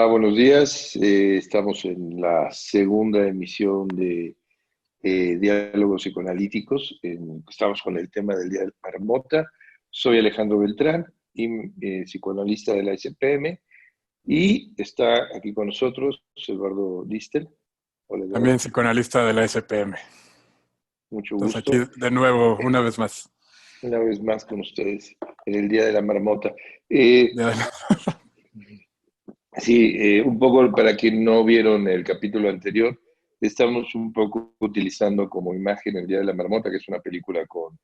Hola, buenos días. Estamos en la segunda emisión de Diálogos Psicoanalíticos. Estamos con el tema del Día del Marmota. Soy Alejandro Beltrán, psicoanalista de la SPM, y está aquí con nosotros Eduardo Distel. Hola, También Eduardo. psicoanalista de la SPM. Mucho Entonces aquí gusto. de nuevo, una vez más. Una vez más con ustedes en el Día de la Marmota. Eh, Ya, Sí, un poco para quien no vieron el capítulo anterior, estamos un poco utilizando como imagen El Día de la Marmota, que es una película con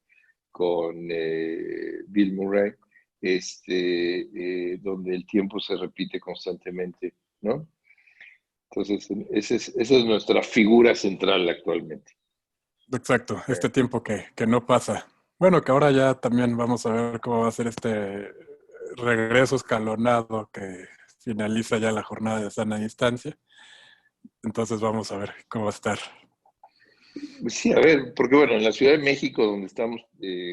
Bill Murray, donde el tiempo se repite constantemente, ¿no? Entonces, esa es nuestra figura central actualmente. exacto, Eh, este tiempo que no pasa. Bueno, que ahora ya también vamos a ver cómo va a ser este regreso escalonado que finaliza ya la jornada de sana distancia. Entonces vamos a ver cómo va a estar. sí, a ver, porque bueno, en la Ciudad de México, donde estamos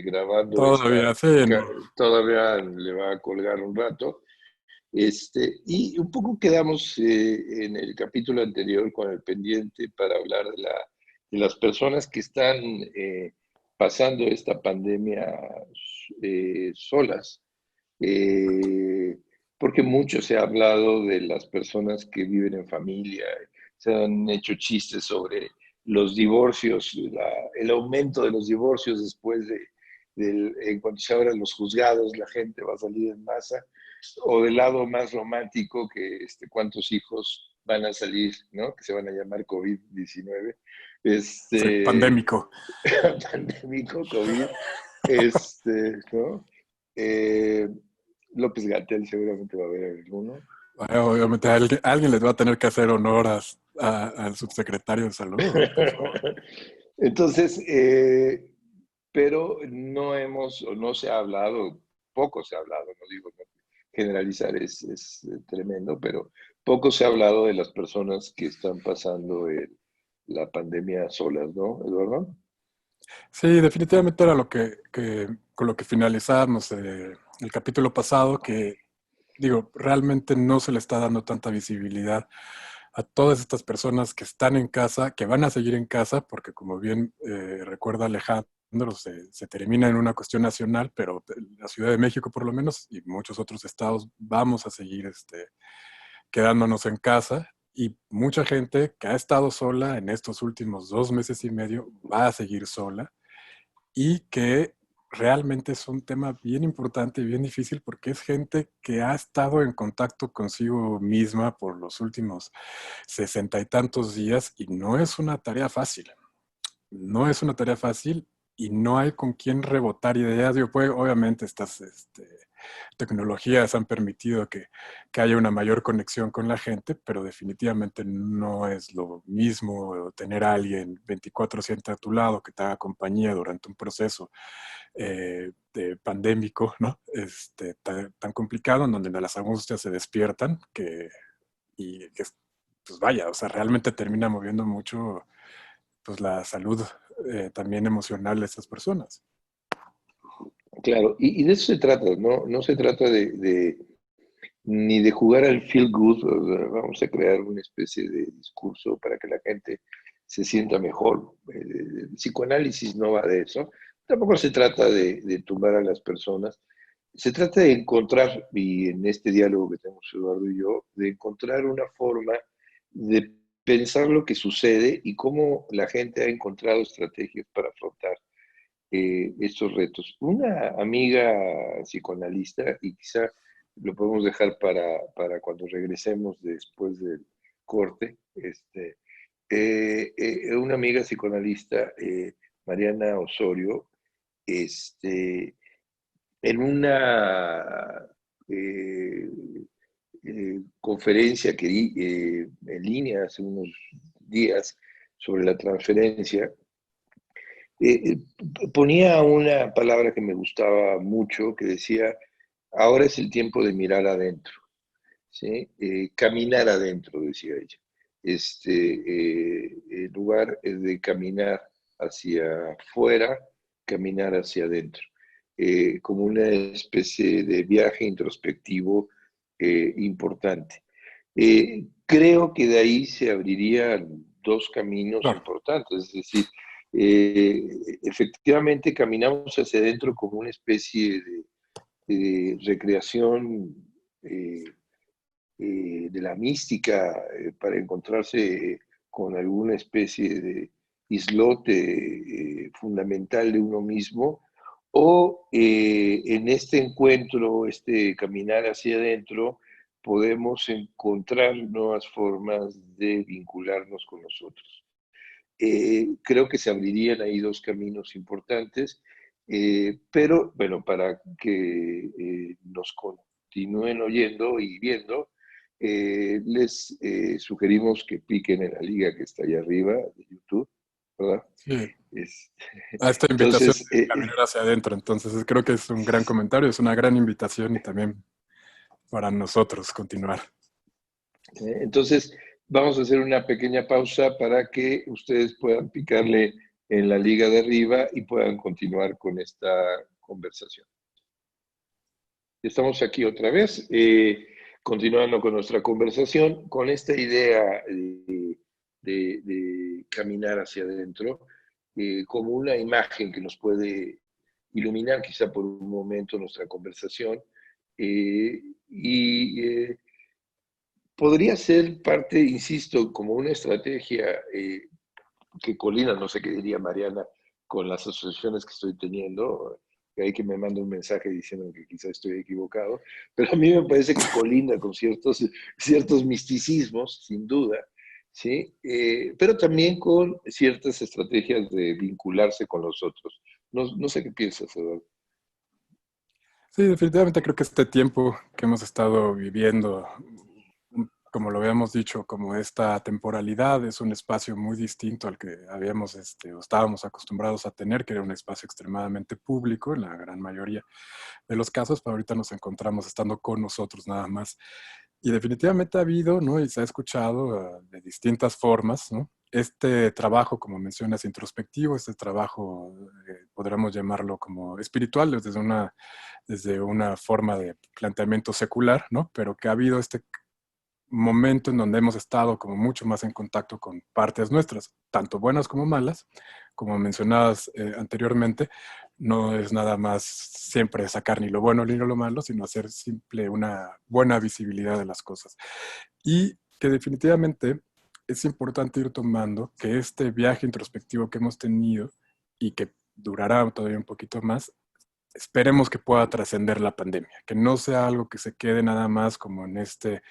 grabando Todavía, sí, ca- no. todavía le va a colgar un rato. Y un poco quedamos en el capítulo anterior con el pendiente para hablar de las personas que están pasando esta pandemia solas. Eh, Porque mucho se ha hablado de las personas que viven en familia, se han hecho chistes sobre los divorcios, el aumento de los divorcios después en cuanto se abran los juzgados, la gente va a salir en masa, o del lado más romántico, que cuántos hijos van a salir, ¿no? Que se van a llamar COVID-19, Sí, este, pandémico. pandémico COVID, ¿no? Eh, López Gatell seguramente va a haber alguno. Obviamente alguien les va a tener que hacer honor al subsecretario de salud, por favor. Entonces, pero no hemos, o no se ha hablado, poco se ha hablado, no digo, no, generalizar es tremendo, pero poco se ha hablado de las personas que están pasando la pandemia solas, ¿no, Eduardo? Sí, definitivamente era con lo que finalizamos el capítulo pasado, que digo, realmente no se le está dando tanta visibilidad a todas estas personas que están en casa, que van a seguir en casa, porque como bien recuerda Alejandro, se termina en una cuestión nacional, pero la Ciudad de México por lo menos y muchos otros estados vamos a seguir quedándonos en casa, y mucha gente que ha estado sola en estos últimos 2 meses y medio va a seguir sola, y que realmente es un tema bien importante y bien difícil porque es gente que ha estado en contacto consigo misma por los últimos 60 y tantos días, y no es una tarea fácil. No es una tarea fácil y no hay con quién rebotar ideas. Obviamente estas tecnologías han permitido que haya una mayor conexión con la gente, pero definitivamente no es lo mismo tener a alguien 24/7 a tu lado que te haga compañía durante un proceso pandémico, ¿no? Tan complicado, en donde las angustias se despiertan, y que, pues vaya, o sea, realmente termina moviendo mucho pues la salud también emocional de estas personas. Claro, y de eso se trata, ¿no? No se trata ni de jugar al feel good, o sea, vamos a crear una especie de discurso para que la gente se sienta mejor. El psicoanálisis no va de eso. Tampoco se trata de tumbar a las personas. Se trata de encontrar, y en este diálogo que tenemos Eduardo y yo, de encontrar una forma de pensar lo que sucede y cómo la gente ha encontrado estrategias para afrontar estos retos. Una amiga psicoanalista, y quizá lo podemos dejar para cuando regresemos después del corte, una amiga psicoanalista, Mariana Osorio, este, en una conferencia que di en línea hace unos días sobre la transferencia, eh, ponía una palabra que me gustaba mucho, que decía, ahora es el tiempo de mirar adentro, ¿sí? Caminar adentro, decía ella. En lugar de caminar hacia afuera, caminar hacia adentro, como una especie de viaje introspectivo importante. Creo que de ahí se abrirían dos caminos Claro, importantes, es decir, efectivamente caminamos hacia adentro como una especie de recreación eh, de la mística para encontrarse con alguna especie de islote fundamental de uno mismo, o en este encuentro, este caminar hacia adentro, podemos encontrar nuevas formas de vincularnos con nosotros. Creo que se abrirían ahí dos caminos importantes, pero bueno, para que nos continúen oyendo y viendo, les sugerimos que piquen en la liga que está allá arriba de YouTube, ¿verdad? sí. Es- A esta invitación entonces, de caminar hacia adentro. Entonces, creo que es un gran comentario, es una gran invitación y también para nosotros continuar. entonces, vamos a hacer una pequeña pausa para que ustedes puedan picarle en la liga de arriba y puedan continuar con esta conversación. Estamos aquí otra vez, continuando con nuestra conversación, con esta idea de caminar hacia adentro, como una imagen que nos puede iluminar quizá por un momento nuestra conversación. Y podría ser parte, insisto, como una estrategia que colina, no sé qué diría Mariana, con las asociaciones que estoy teniendo, que hay que me manda un mensaje diciendo que quizá estoy equivocado, pero a mí me parece que colinda con ciertos misticismos, sin duda, ¿sí? Pero también con ciertas estrategias de vincularse con los otros. No sé qué piensas, Eduardo. Sí, definitivamente creo que este tiempo que hemos estado viviendo, como lo habíamos dicho, como esta temporalidad es un espacio muy distinto al que habíamos o estábamos acostumbrados a tener, que era un espacio extremadamente público en la gran mayoría de los casos, pero ahorita nos encontramos estando con nosotros nada más. Y definitivamente ha habido, ¿no? Y se ha escuchado de distintas formas, ¿no? Este trabajo, como mencionas, introspectivo, este trabajo, podríamos llamarlo como espiritual, desde una forma de planteamiento secular, ¿no? Pero que ha habido este momento en donde hemos estado como mucho más en contacto con partes nuestras, tanto buenas como malas, como mencionadas anteriormente, no es nada más siempre sacar ni lo bueno ni lo malo, sino hacer simple una buena visibilidad de las cosas. Y que definitivamente es importante ir tomando que este viaje introspectivo que hemos tenido y que durará todavía un poquito más, esperemos que pueda trascender la pandemia, que no sea algo que se quede nada más como en este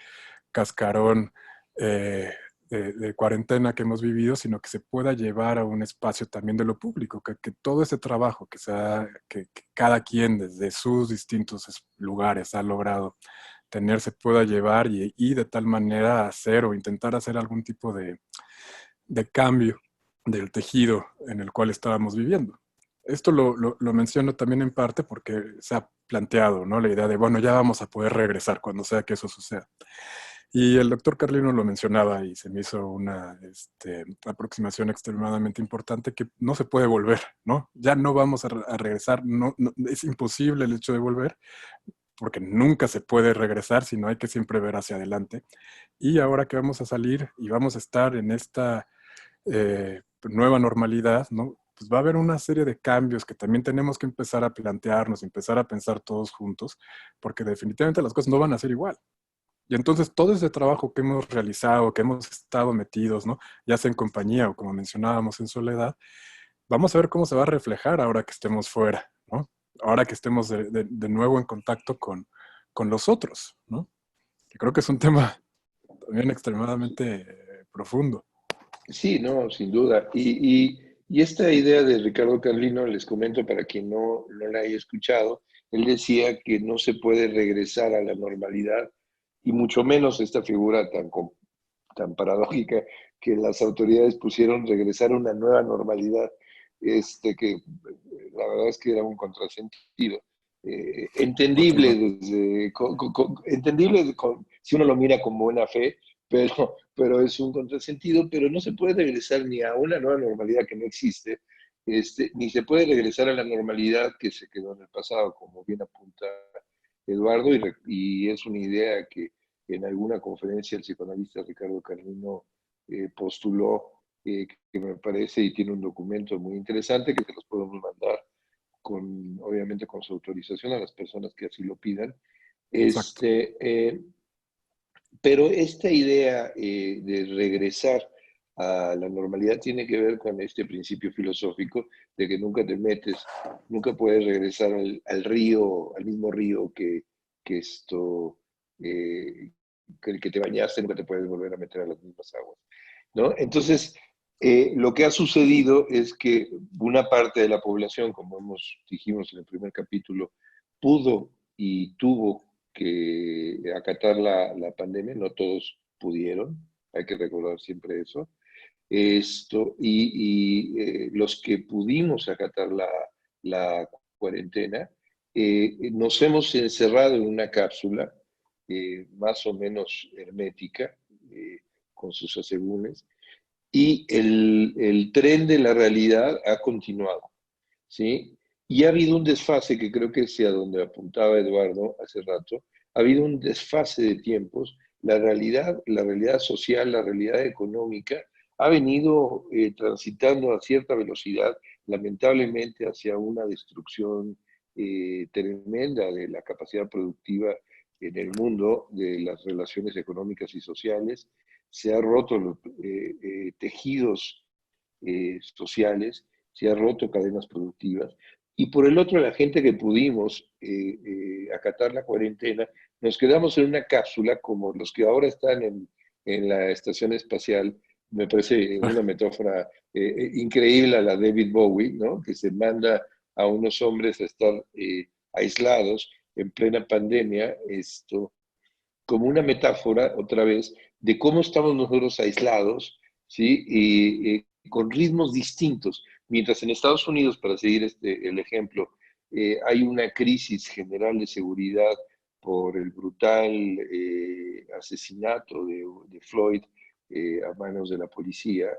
cascarón eh, de cuarentena que hemos vivido, sino que se pueda llevar a un espacio también de lo público, que todo ese trabajo que cada quien desde sus distintos lugares ha logrado tener se pueda llevar y de tal manera hacer o intentar hacer algún tipo de cambio del tejido en el cual estábamos viviendo. Esto lo menciono también en parte porque se ha planteado, ¿no? La idea de, bueno, ya vamos a poder regresar cuando sea que eso suceda. Y el doctor Carlino lo mencionaba y se me hizo una aproximación extremadamente importante que no se puede volver, ¿no? Ya no vamos a regresar, es imposible el hecho de volver, porque nunca se puede regresar, sino hay que siempre ver hacia adelante. Y ahora que vamos a salir y vamos a estar en esta nueva normalidad, ¿no? Pues va a haber una serie de cambios que también tenemos que empezar a plantearnos, empezar a pensar todos juntos, porque definitivamente las cosas no van a ser igual. Y entonces todo ese trabajo que hemos realizado, que hemos estado metidos, ¿no? Ya sea en compañía o como mencionábamos en soledad, vamos a ver cómo se va a reflejar ahora que estemos fuera, ¿no? Ahora que estemos de nuevo en contacto con los otros, ¿no? Que creo que es un tema también extremadamente profundo. Sí, no, sin duda. Y esta idea de Ricardo Carlino, les comento para quien no la haya escuchado, él decía que no se puede regresar a la normalidad y mucho menos esta figura tan paradójica que las autoridades pusieron regresar a una nueva normalidad, que la verdad es que era un contrasentido. Por Entendible, supuesto. entendible si uno lo mira con buena fe, pero es un contrasentido, pero no se puede regresar ni a una nueva normalidad que no existe, ni se puede regresar a la normalidad que se quedó en el pasado, como bien apunta Eduardo, y es una idea que en alguna conferencia el psicoanalista Ricardo Carnino postuló, que me parece, y tiene un documento muy interesante que te los podemos mandar, obviamente con su autorización a las personas que así lo pidan. Exacto. Pero esta idea de regresar a la normalidad tiene que ver con este principio filosófico de que nunca te metes, nunca puedes regresar al río, al mismo río que que el que te bañaste, nunca te puedes volver a meter a las mismas aguas, ¿no? Entonces, lo que ha sucedido es que una parte de la población, como dijimos en el primer capítulo, pudo y tuvo que acatar la pandemia, no todos pudieron, hay que recordar siempre eso. Los que pudimos acatar la cuarentena, nos hemos encerrado en una cápsula más o menos hermética, con sus asegúnes, y el tren de la realidad ha continuado, ¿sí? Y ha habido un desfase, que creo que es a donde apuntaba Eduardo hace rato, ha habido un desfase de tiempos. La realidad social, la realidad económica, ha venido transitando a cierta velocidad, lamentablemente hacia una destrucción tremenda de la capacidad productiva en el mundo, de las relaciones económicas y sociales. Se han roto los tejidos sociales, se han roto cadenas productivas. Y por el otro, la gente que pudimos acatar la cuarentena, nos quedamos en una cápsula como los que ahora están en la estación espacial. Me parece una metáfora increíble a la David Bowie, ¿no? Que se manda a unos hombres a estar aislados en plena pandemia, como una metáfora, otra vez, de cómo estamos nosotros aislados, ¿sí? Con ritmos distintos. Mientras en Estados Unidos, para seguir el ejemplo, hay una crisis general de seguridad por el brutal asesinato de Floyd a manos de la policía,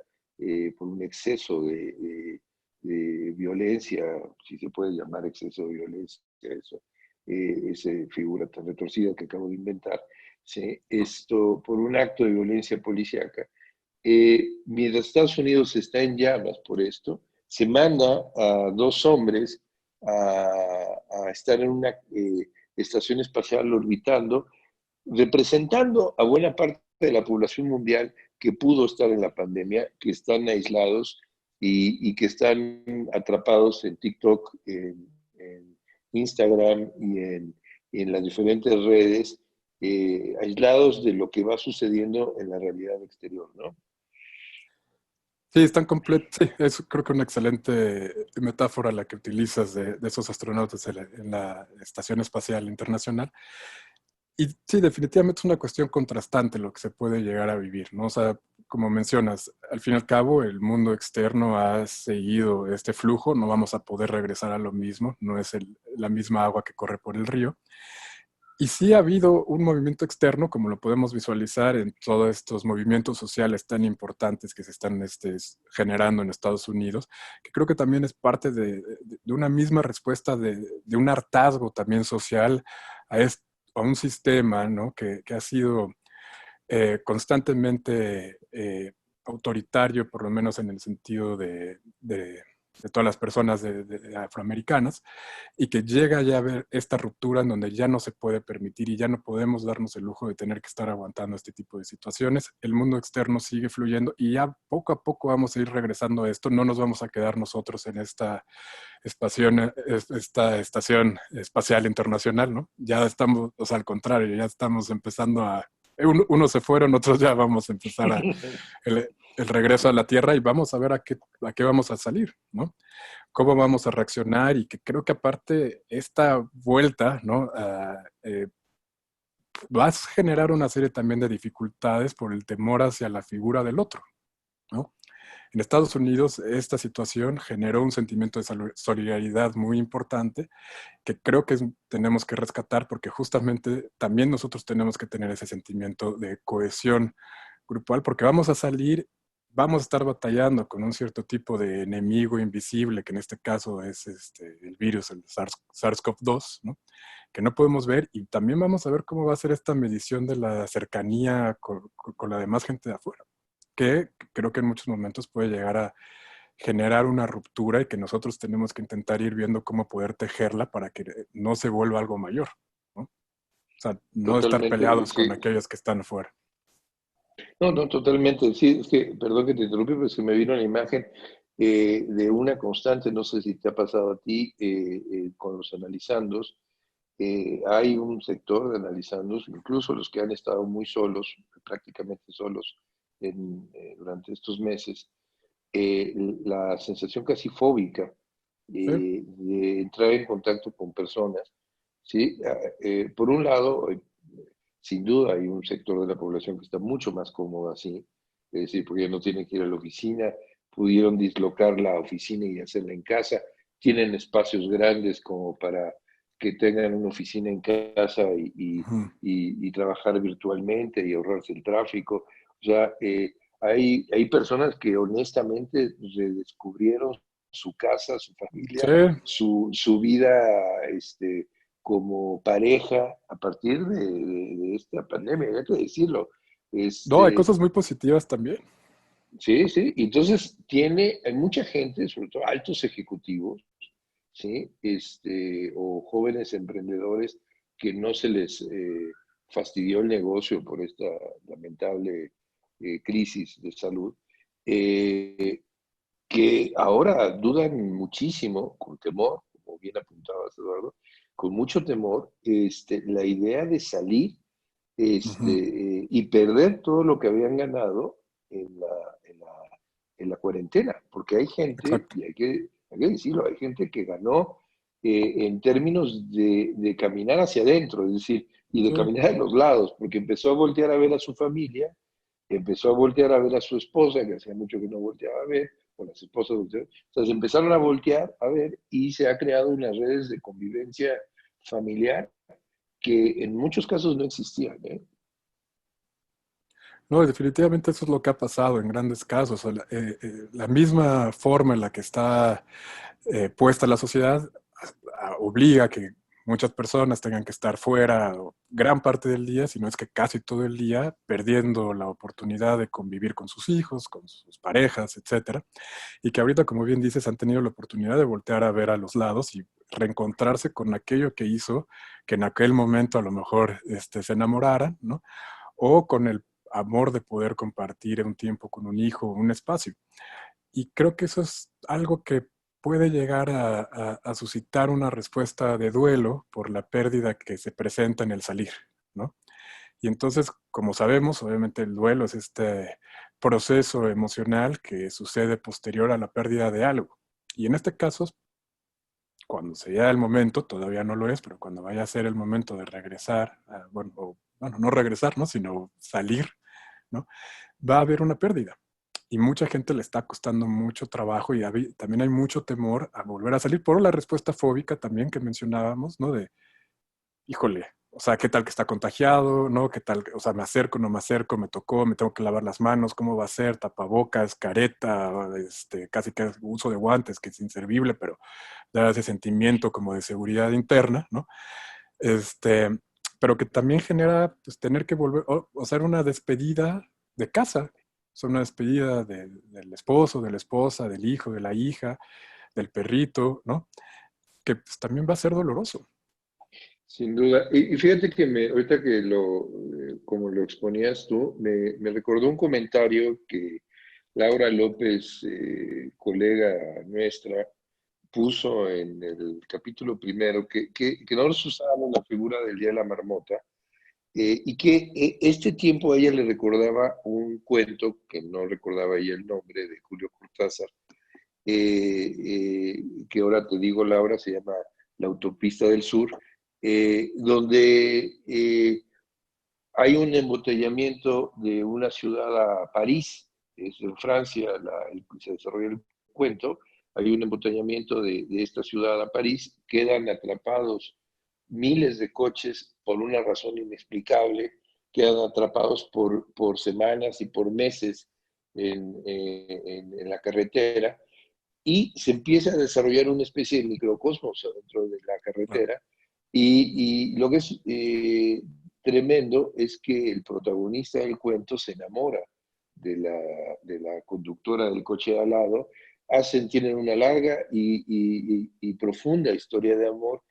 por un exceso de violencia, si se puede llamar exceso de violencia, eso, esa figura tan retorcida que acabo de inventar, ¿sí? Por un acto de violencia policíaca. Mientras Estados Unidos está en llamas por esto, se manda a dos hombres a estar en una estación espacial orbitando, representando a buena parte de la población mundial que pudo estar en la pandemia, que están aislados y que están atrapados en TikTok, en Instagram y en las diferentes redes, aislados de lo que va sucediendo en la realidad exterior, ¿no? Sí, están completos. Sí, es creo que una excelente metáfora la que utilizas de esos astronautas en la Estación Espacial Internacional. Y sí, definitivamente es una cuestión contrastante lo que se puede llegar a vivir, ¿no? O sea, como mencionas, al fin y al cabo el mundo externo ha seguido este flujo, no vamos a poder regresar a lo mismo, no es la misma agua que corre por el río. Y sí ha habido un movimiento externo, como lo podemos visualizar en todos estos movimientos sociales tan importantes que se están generando en Estados Unidos, que creo que también es parte de una misma respuesta de un hartazgo también social a, a un sistema, ¿no? Que ha sido constantemente autoritario, por lo menos en el sentido de todas las personas afroamericanas, y que llega ya a ver esta ruptura en donde ya no se puede permitir y ya no podemos darnos el lujo de tener que estar aguantando este tipo de situaciones. El mundo externo sigue fluyendo y ya poco a poco vamos a ir regresando a esto. No nos vamos a quedar nosotros en esta estación espacial internacional, ¿no? Ya estamos, o sea, al contrario, ya estamos empezando unos se fueron, otros ya vamos a empezar el regreso a la Tierra y vamos a ver a qué vamos a salir, ¿no? Cómo vamos a reaccionar y que creo que aparte esta vuelta, ¿no? Va a generar una serie también de dificultades por el temor hacia la figura del otro, ¿no? En Estados Unidos esta situación generó un sentimiento de solidaridad muy importante que creo que tenemos que rescatar porque justamente también nosotros tenemos que tener ese sentimiento de cohesión grupal porque vamos a salir vamos a estar batallando con un cierto tipo de enemigo invisible, que en este caso es el virus, el SARS-CoV-2, ¿no? Que no podemos ver, y también vamos a ver cómo va a ser esta medición de la cercanía con la demás gente de afuera, que creo que en muchos momentos puede llegar a generar una ruptura y que nosotros tenemos que intentar ir viendo cómo poder tejerla para que no se vuelva algo mayor, ¿no? O sea, no estar Totalmente, peleados con sí. aquellos que están afuera. No, no, totalmente. Sí, es que, perdón que te interrumpí, pero es que me vino la imagen de una constante, no sé si te ha pasado a ti, con los analizandos. Hay un sector de analizandos, incluso los que han estado muy solos, prácticamente solos durante estos meses, la sensación casi fóbica ¿Sí? de entrar en contacto con personas, ¿sí? Por un lado, sin duda hay un sector de la población que está mucho más cómodo así, es decir, porque ya no tienen que ir a la oficina, pudieron dislocar la oficina y hacerla en casa, tienen espacios grandes como para que tengan una oficina en casa Ujú. y trabajar virtualmente y ahorrarse el tráfico. O sea, hay personas que honestamente redescubrieron su casa, su familia, Sí, su vida como pareja a partir de esta pandemia, hay que decirlo. no, hay Este, cosas muy positivas también. sí, sí, y entonces hay mucha gente, sobre todo altos ejecutivos, ¿sí? O jóvenes emprendedores que no se les fastidió el negocio por esta lamentable crisis de salud, eh, que ahora dudan muchísimo, con temor, como bien apuntabas, Eduardo, con mucho temor, la idea de salir Ujú. y perder todo lo que habían ganado en la, en la, en la cuarentena, porque hay gente, Exacto. y hay que decirlo, hay gente que ganó en términos de caminar hacia adentro, es decir, y de Sí. caminar a los lados, porque empezó a voltear a ver a su familia, empezó a voltear a ver a su esposa, que hacía mucho que no volteaba a ver, o las esposas, o sea, se empezaron a voltear a ver y se ha creado unas redes de convivencia familiar que en muchos casos no existían, ¿eh? No, definitivamente eso es lo que ha pasado en grandes casos. O sea, la misma forma en la que está puesta la sociedad obliga a que muchas personas tengan que estar fuera gran parte del día, si no es que casi todo el día, perdiendo la oportunidad de convivir con sus hijos, con sus parejas, etcétera. Y que ahorita, como bien dices, han tenido la oportunidad de voltear a ver a los lados y reencontrarse con aquello que hizo que en aquel momento a lo mejor se enamoraran, ¿no? O con el amor de poder compartir un tiempo con un hijo, un espacio. Y creo que eso es algo que puede llegar a suscitar una respuesta de duelo por la pérdida que se presenta en el salir, ¿no? Y entonces, como sabemos, obviamente el duelo es este proceso emocional que sucede posterior a la pérdida de algo. Y en este caso, cuando sea el momento, todavía no lo es, pero cuando vaya a ser el momento de regresar, bueno, no regresar, ¿no? Sino salir, ¿no? Va a haber una pérdida. Y mucha gente le está costando mucho trabajo y también hay mucho temor a volver a salir por la respuesta fóbica también que mencionábamos, ¿no? De, híjole, o sea, ¿qué tal que está contagiado? ¿No? ¿Qué tal? O sea, me acerco, no me acerco, me tocó, me tengo que lavar las manos, ¿cómo va a ser? Tapabocas, careta, casi que uso de guantes, que es inservible, pero da ese sentimiento como de seguridad interna, ¿no? Este, pero que también genera pues, tener que volver, o hacer una despedida de casa, o sea, una despedida del esposo, de la esposa, del hijo, de la hija, del perrito, ¿no? Que pues, también va a ser doloroso. Sin duda. Y fíjate que ahorita que como lo exponías tú, me recordó un comentario que Laura López, colega nuestra, puso en el capítulo primero, que nosotros usábamos la figura del Día de la Marmota, y que este tiempo a ella le recordaba un cuento, que no recordaba ella el nombre, de Julio Cortázar, que ahora te digo, Laura, se llama La Autopista del Sur, donde hay un embotellamiento de una ciudad a París, es en Francia, se desarrolla el cuento, hay un embotellamiento de esta ciudad a París, quedan atrapados miles de coches por una razón inexplicable, quedan atrapados por semanas y por meses en la carretera y se empieza a desarrollar una especie de microcosmos dentro de la Claro. carretera. Y lo que es tremendo es que el protagonista del cuento se enamora de la conductora del coche de al lado, tienen una larga y profunda historia de amor,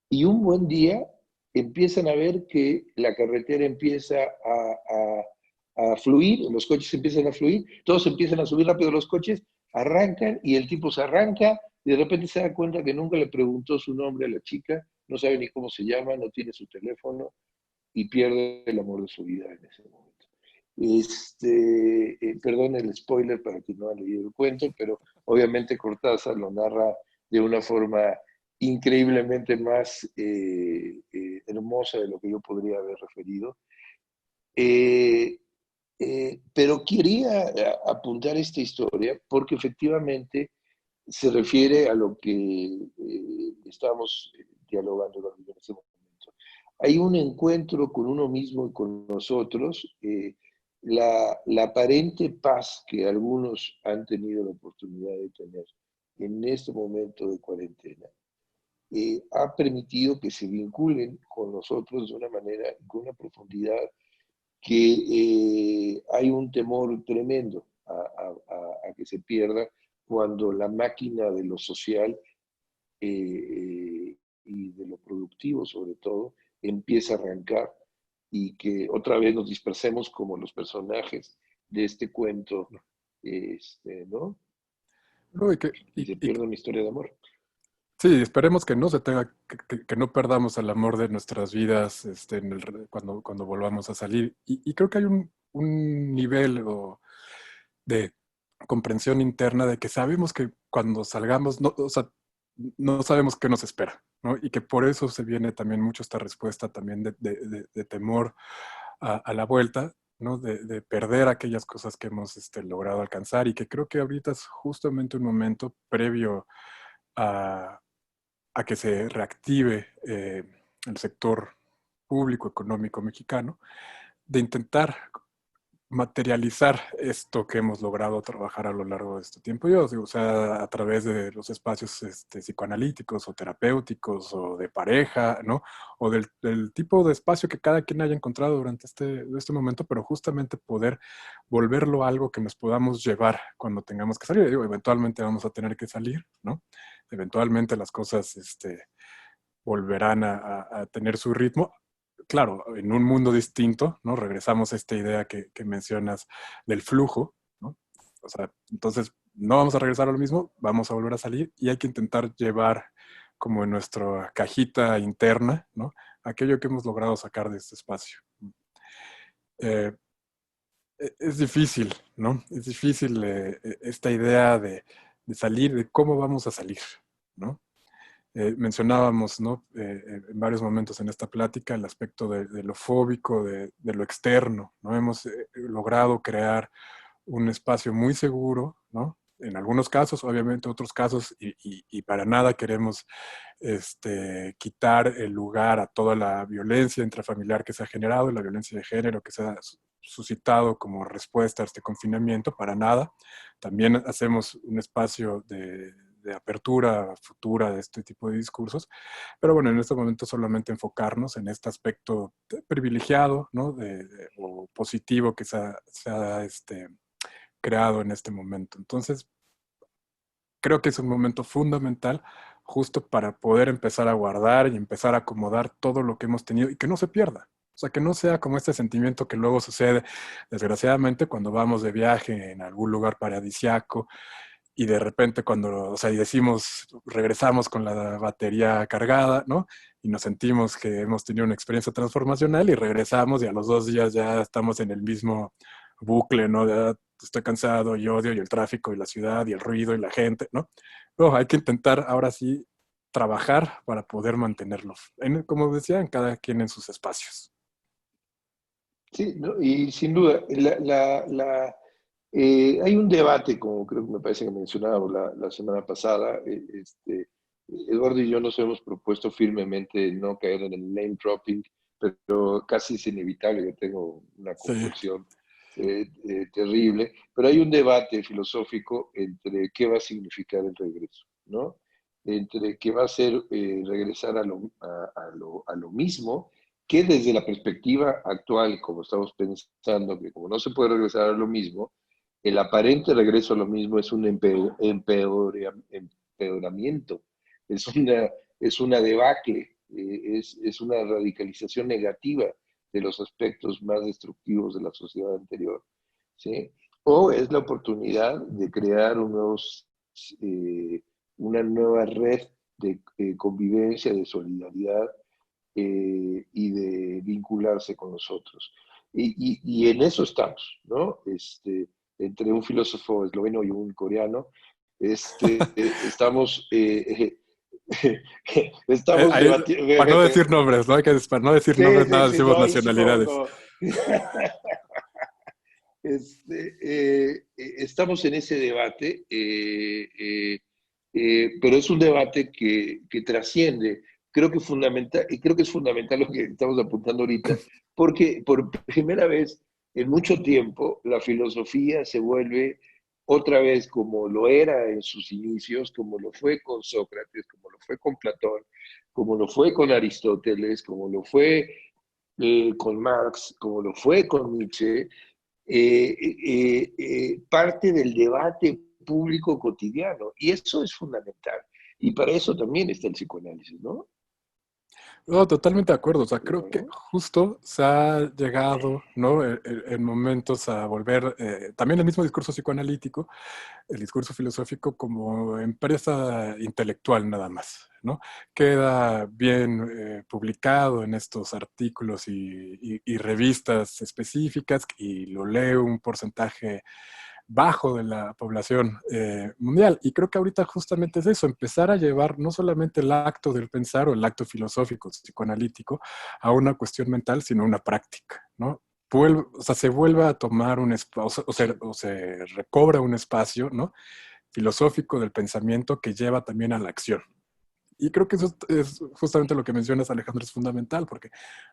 y un buen día empiezan a ver que la carretera empieza a fluir, los coches empiezan a fluir, todos empiezan a subir rápido los coches, arrancan y el tipo se arranca y de repente se da cuenta que nunca le preguntó su nombre a la chica, no sabe ni cómo se llama, no tiene su teléfono y pierde el amor de su vida en ese momento. Perdón el spoiler para quien no ha leído el cuento, pero obviamente Cortázar lo narra de una forma increíblemente más hermosa de lo que yo podría haber referido. Eh, pero quería apuntar esta historia porque efectivamente se refiere a lo que estábamos dialogando en ese momento. Hay un encuentro con uno mismo y con nosotros, la aparente paz que algunos han tenido la oportunidad de tener en este momento de cuarentena, ha permitido que se vinculen con nosotros de una manera, con una profundidad que hay un temor tremendo a que se pierda cuando la máquina de lo social y de lo productivo sobre todo empieza a arrancar y que otra vez nos dispersemos como los personajes de este cuento, ¿no? No, Y se pierda una historia de amor. sí, esperemos que no se tenga, que no perdamos el amor de nuestras vidas cuando volvamos a salir. Y creo que hay un nivel de comprensión interna de que sabemos que cuando salgamos, no, o sea, no sabemos qué nos espera, ¿no? Y que por eso se viene también mucho esta respuesta también de temor a la vuelta, ¿no? De perder aquellas cosas que hemos logrado alcanzar y que creo que ahorita es justamente un momento previo a, a que se reactive el sector público económico mexicano, de intentar materializar esto que hemos logrado trabajar a lo largo de este tiempo. Yo digo, o sea, a través de los espacios psicoanalíticos o terapéuticos o de pareja, ¿no? O del tipo de espacio que cada quien haya encontrado durante este momento, pero justamente poder volverlo algo que nos podamos llevar cuando tengamos que salir. Digo, eventualmente vamos a tener que salir, ¿no? Eventualmente las cosas volverán a tener su ritmo. Claro, en un mundo distinto, ¿no? Regresamos a esta idea que mencionas del flujo, ¿no? O sea, entonces no vamos a regresar a lo mismo, vamos a volver a salir y hay que intentar llevar como en nuestra cajita interna, ¿no? Aquello que hemos logrado sacar de este espacio. Eh, es difícil, ¿no? Es difícil esta idea de salir, de cómo vamos a salir, ¿no? Mencionábamos, ¿no? En varios momentos en esta plática el aspecto de lo fóbico, de lo externo, ¿no? Hemos logrado crear un espacio muy seguro, ¿no? En algunos casos, obviamente otros casos, y para nada queremos quitar el lugar a toda la violencia intrafamiliar que se ha generado, la violencia de género que se ha suscitado como respuesta a este confinamiento, para nada. También hacemos un espacio de apertura futura de este tipo de discursos, pero bueno, en este momento solamente enfocarnos en este aspecto privilegiado, ¿no? O positivo que se ha creado en este momento. Entonces, creo que es un momento fundamental justo para poder empezar a guardar y empezar a acomodar todo lo que hemos tenido y que no se pierda. O sea, que no sea como este sentimiento que luego sucede, desgraciadamente, cuando vamos de viaje en algún lugar paradisiaco y de repente cuando, o sea, y decimos, regresamos con la batería cargada, ¿no? Y nos sentimos que hemos tenido una experiencia transformacional y regresamos y a los 2 días ya estamos en el mismo bucle, ¿no? Ya estoy cansado y odio y el tráfico y la ciudad y el ruido y la gente, ¿no? No, hay que intentar ahora sí trabajar para poder mantenerlo. Como decía, en cada quien en sus espacios. Sí, ¿no? Y sin duda, hay un debate, como creo que me parece que mencionábamos la semana pasada. Eduardo y yo nos hemos propuesto firmemente no caer en el name dropping, pero casi es inevitable, yo tengo una Sí, compulsión terrible, pero hay un debate filosófico entre qué va a significar el regreso, ¿no? Entre qué va a ser regresar a lo mismo, que desde la perspectiva actual, como estamos pensando, que como no se puede regresar a lo mismo, el aparente regreso a lo mismo es un empeoramiento, es una debacle, es una radicalización negativa de los aspectos más destructivos de la sociedad anterior, ¿sí? O es la oportunidad de crear eh, una nueva red de convivencia, de solidaridad y de vincularse con los otros. Y en eso estamos, ¿no? Entre un filósofo esloveno y un coreano, estamos, estamos Ahí, debatiendo. para no decir nombres, ¿no? Para no decir Sí, nombres, sí, nada, sí, decimos no, ahí sí no, nacionalidades. no. Estamos en ese debate, pero es un debate que trasciende. Creo que es fundamental lo que estamos apuntando ahorita, porque por primera vez en mucho tiempo la filosofía se vuelve otra vez como lo era en sus inicios, como lo fue con Sócrates, como lo fue con Platón, como lo fue con Aristóteles, como lo fue con Marx, como lo fue con Nietzsche, parte del debate público cotidiano. Y eso es fundamental. Y para eso también está el psicoanálisis, ¿no? No, totalmente de acuerdo. O sea, creo que justo se ha llegado, ¿no? En momentos a volver, también el mismo discurso psicoanalítico, el discurso filosófico como empresa intelectual nada más, ¿no? Queda bien publicado en estos artículos y revistas específicas y lo lee un porcentaje bajo de la población mundial. Y creo que ahorita justamente es eso, empezar a llevar no solamente el acto del pensar o el acto filosófico, psicoanalítico, a una cuestión mental, sino una práctica, ¿no? O sea, se vuelve a tomar un espacio, o se recobra un espacio, ¿no? Filosófico del pensamiento que lleva también a la acción. Y creo que eso es justamente lo que mencionas, Alejandro, es fundamental, porque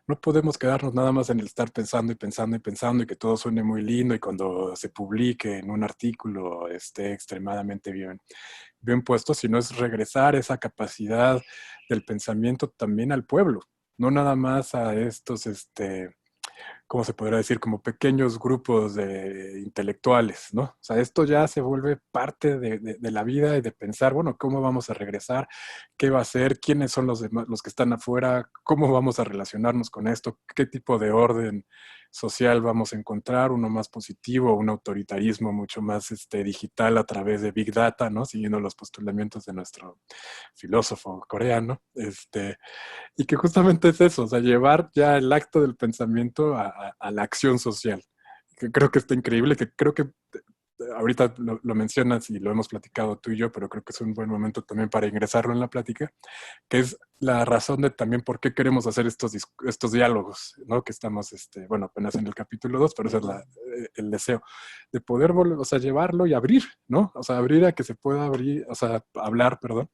no podemos quedarnos nada más en el estar pensando y pensando y pensando y que todo suene muy lindo y cuando se publique en un artículo esté extremadamente bien puesto, sino es regresar esa capacidad del pensamiento también al pueblo, no nada más a estos, ¿cómo se podría decir? Como pequeños grupos de intelectuales, ¿no? O sea, esto ya se vuelve parte de la vida y de pensar, bueno, ¿cómo vamos a regresar? ¿Qué va a ser? ¿Quiénes son los demás, los que están afuera? ¿Cómo vamos a relacionarnos con esto? ¿Qué tipo de orden social vamos a encontrar? ¿Uno más positivo, un autoritarismo mucho más digital a través de Big Data, ¿no? Siguiendo los postulamientos de nuestro filósofo coreano, y que justamente es eso, o sea, llevar ya el acto del pensamiento a la acción social. Que creo que está increíble, que creo que ahorita lo mencionas y lo hemos platicado tú y yo, pero creo que es un buen momento también para ingresarlo en la plática, que es la razón de también por qué queremos hacer estos diálogos, ¿no? Que estamos, bueno, apenas en el capítulo 2, pero ese es el deseo de poder volver, o sea, llevarlo y abrir, ¿no? O sea, abrir a que se pueda abrir, o sea, hablar, perdón,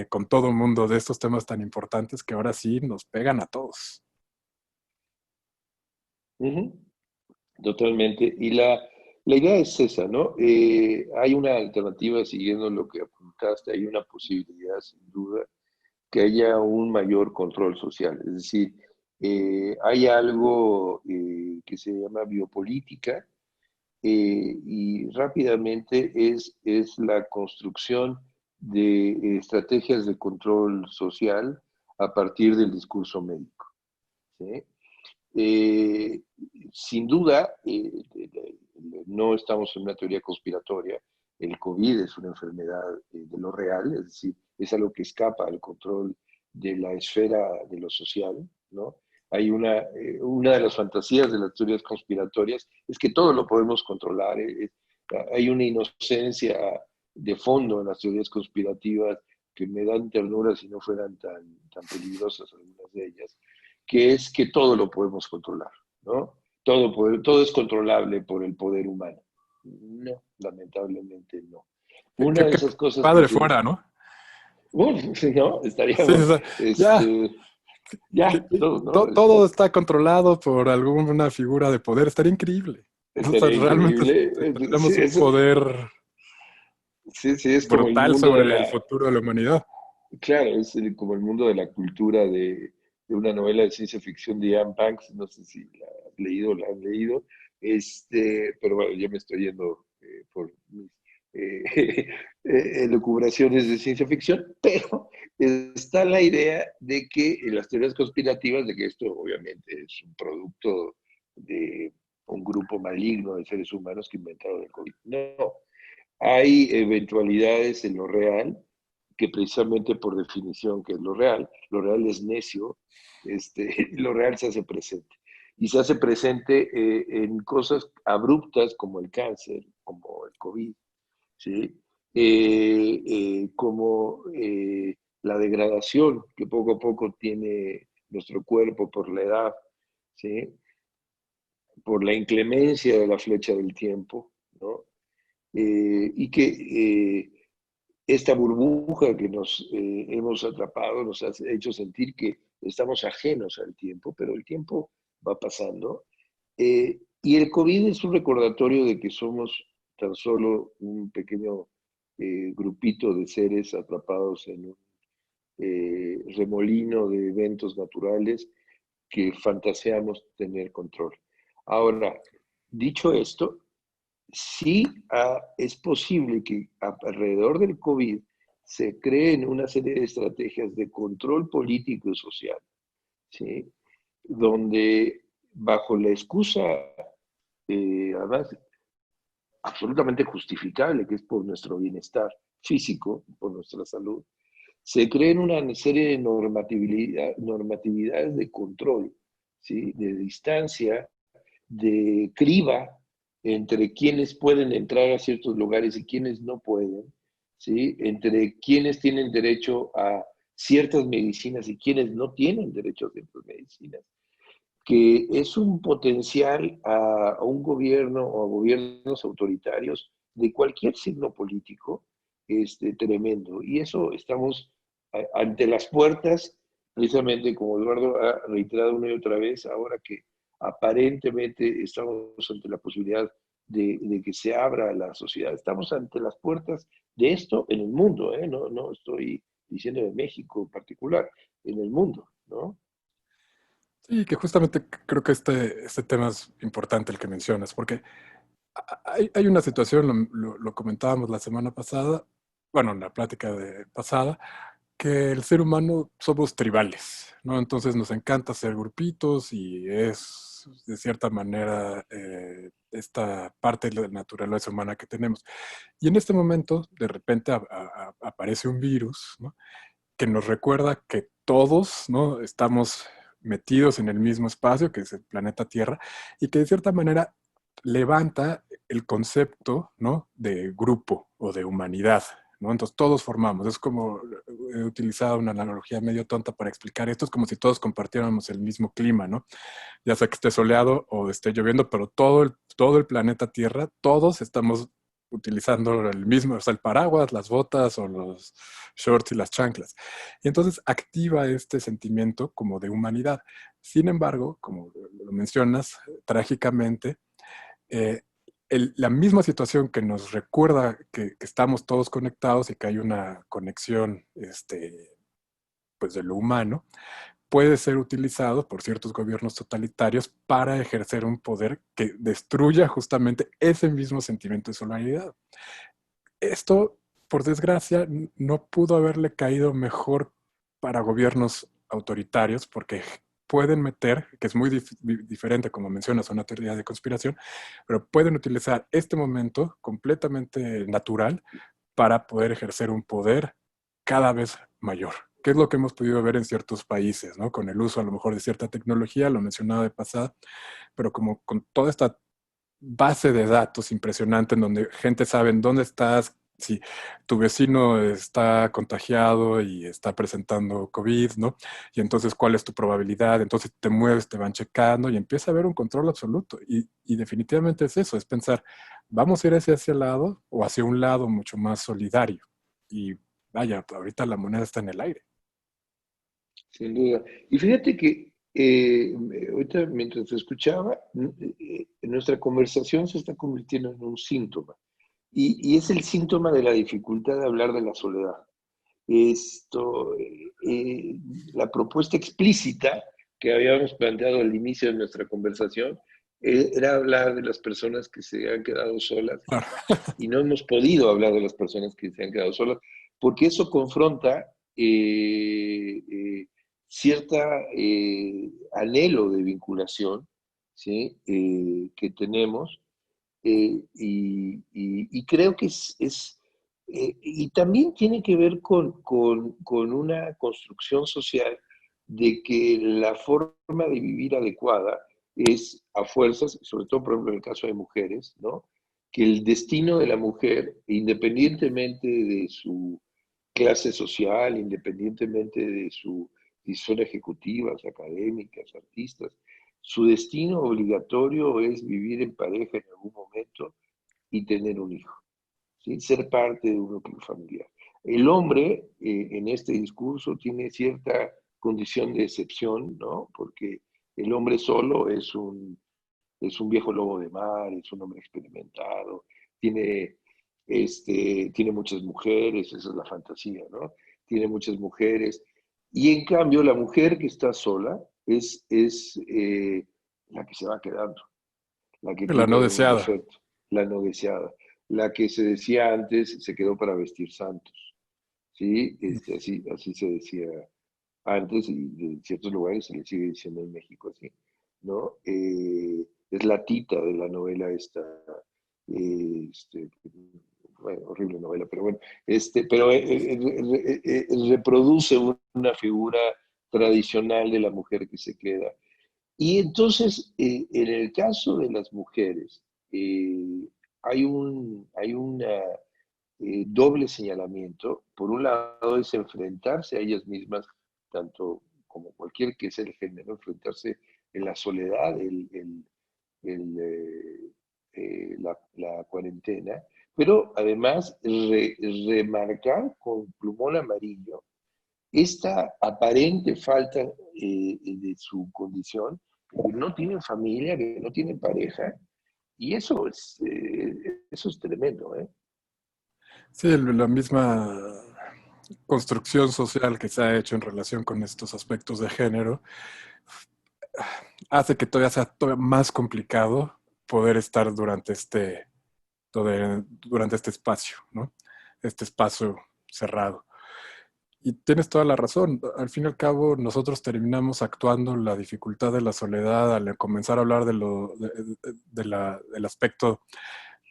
con todo el mundo de estos temas tan importantes que ahora sí nos pegan a todos. Ujú, totalmente. Y la idea es esa, ¿no? Hay una alternativa, siguiendo lo que apuntaste, hay una posibilidad, sin duda, que haya un mayor control social. Es decir, hay algo que se llama biopolítica y rápidamente es la construcción de estrategias de control social a partir del discurso médico. ¿Sí? Eh, Sin duda, no estamos en una teoría conspiratoria. El COVID es una enfermedad de lo real, es decir, es algo que escapa al control de la esfera de lo social, ¿no? Hay una de las fantasías de las teorías conspiratorias es que todo lo podemos controlar. Hay una inocencia de fondo en las teorías conspirativas que me dan ternura si no fueran tan peligrosas algunas de ellas, que es que todo lo podemos controlar, ¿no? Todo es controlable por el poder humano. No, lamentablemente no. Una de Qué esas cosas que padre sí, fuera, ¿no? ¿no? Sí, o Estaríamos, sea, ya, ya, todo, ¿no? todo está controlado por alguna figura de poder, estaría increíble. O sea, Estaría realmente increíble. Sí, tendremos un poder sí, sí, es como el brutal mundo de sobre el la, futuro de la humanidad. claro, es como el mundo de la cultura de una novela de ciencia ficción de Ian Banks, no sé si la has leído o la han leído, pero bueno, ya me estoy yendo por mis eh, elucubraciones de ciencia ficción, pero está la idea de que las teorías conspirativas, de que esto obviamente es un producto de un grupo maligno de seres humanos que inventaron el COVID. No, hay eventualidades en lo real que precisamente por definición, que es lo real es necio, lo real se hace presente. Y se hace presente en cosas abruptas como el cáncer, como el COVID, ¿sí? Como la degradación que poco a poco tiene nuestro cuerpo por la edad, ¿sí? Por la inclemencia de la flecha del tiempo, ¿no? Y que esta burbuja que nos hemos atrapado nos ha hecho sentir que estamos ajenos al tiempo, pero el tiempo va pasando. Y el COVID es un recordatorio de que somos tan solo un pequeño grupito de seres atrapados en un remolino de eventos naturales que fantaseamos tener control. Ahora, dicho esto, sí es posible que alrededor del COVID se creen una serie de estrategias de control político y social, ¿sí? Donde bajo la excusa, además absolutamente justificable, que es por nuestro bienestar físico, por nuestra salud, se creen una serie de normatividades de control, ¿sí? De distancia, de criba entre quienes pueden entrar a ciertos lugares y quienes no pueden, ¿sí? Entre quienes tienen derecho a ciertas medicinas y quienes no tienen derecho a ciertas medicinas, que es un potencial a un gobierno o a gobiernos autoritarios de cualquier signo político tremendo. Y eso estamos ante las puertas, precisamente como Eduardo ha reiterado una y otra vez, ahora que aparentemente estamos ante la posibilidad de que se abra la sociedad. Estamos ante las puertas de esto en el mundo, ¿eh? No, no estoy diciendo de México en particular, en el mundo, ¿no? Sí, que justamente creo que este tema es importante el que mencionas, porque hay una situación, lo comentábamos la semana pasada, bueno, en la plática pasada, que el ser humano somos tribales, ¿no? Entonces nos encanta hacer grupitos y es de cierta manera esta parte de la naturaleza humana que tenemos. Y en este momento, de repente aparece un virus, ¿no? Que nos recuerda que todos, ¿no? Estamos metidos en el mismo espacio, que es el planeta Tierra, y que de cierta manera levanta el concepto, ¿no? De grupo o de humanidad, ¿no? Entonces todos formamos. Es como, he utilizado una analogía medio tonta para explicar esto, es como si todos compartiéramos el mismo clima, ¿no? Ya sea que esté soleado o esté lloviendo, pero todo el planeta Tierra, todos estamos utilizando el mismo, o sea, el paraguas, las botas o los shorts y las chanclas. Y entonces activa este sentimiento como de humanidad. Sin embargo, como lo mencionas, trágicamente, eh, la misma situación que nos recuerda que estamos todos conectados y que hay una conexión pues de lo humano, puede ser utilizado por ciertos gobiernos totalitarios para ejercer un poder que destruya justamente ese mismo sentimiento de solidaridad. Esto, por desgracia, no pudo haberle caído mejor para gobiernos autoritarios porque pueden meter, que es muy diferente, como mencionas, a una teoría de conspiración, pero pueden utilizar este momento completamente natural para poder ejercer un poder cada vez mayor, que es lo que hemos podido ver en ciertos países, ¿no? Con el uso a lo mejor de cierta tecnología, lo mencionaba de pasada, pero como con toda esta base de datos impresionante en donde gente sabe en dónde estás, si tu vecino está contagiado y está presentando COVID, ¿no? Y entonces, ¿cuál es tu probabilidad? Entonces te mueves, te van checando y empieza a haber un control absoluto. Y definitivamente es eso, es pensar, ¿vamos a ir hacia ese lado o hacia un lado mucho más solidario? Y vaya, ahorita la moneda está en el aire. Sin duda. Y fíjate que ahorita mientras te escuchaba, nuestra conversación se está convirtiendo en un síntoma. Y es el síntoma de la dificultad de hablar de la soledad. Esto, la propuesta explícita que habíamos planteado al inicio de nuestra conversación era hablar de las personas que se han quedado solas Claro, y no hemos podido hablar de las personas que se han quedado solas porque eso confronta cierta anhelo de vinculación, ¿sí? Que tenemos y creo que y también tiene que ver con una construcción social de que la forma de vivir adecuada es a fuerzas, sobre todo por ejemplo en el caso de mujeres, ¿no? Que el destino de la mujer, independientemente de su clase social, independientemente de si son ejecutivas, académicas, artistas, su destino obligatorio es vivir en pareja en algún momento y tener un hijo, ¿sí? Ser parte de un núcleo familiar. El hombre en este discurso tiene cierta condición de excepción, ¿no? Porque el hombre solo es un viejo lobo de mar, es un hombre experimentado, tiene, tiene muchas mujeres, esa es la fantasía, ¿no? Tiene muchas mujeres. Y en cambio, la mujer que está sola es la que se va quedando, la que la no tiene un deseada. defecto, la no deseada, la que se decía antes se quedó para vestir santos, ¿sí? Así se decía antes y en ciertos lugares se le sigue diciendo en México así, ¿no? Es la tita de la novela esta, bueno, horrible novela, pero bueno, pero reproduce una figura tradicional de la mujer que se queda. Y entonces, en el caso de las mujeres, hay una doble señalamiento. Por un lado es enfrentarse a ellas mismas, tanto como cualquier que sea el género, enfrentarse en la soledad, el, la cuarentena, pero además remarcar con plumón amarillo esta aparente falta de su condición, que no tienen familia, que no tienen pareja, y eso es tremendo, ¿eh? Sí, la misma construcción social que se ha hecho en relación con estos aspectos de género hace que todavía sea todavía más complicado poder estar durante este espacio, ¿no? Este espacio cerrado. Y tienes toda la razón. Al fin y al cabo, nosotros terminamos actuando la dificultad de la soledad al comenzar a hablar del aspecto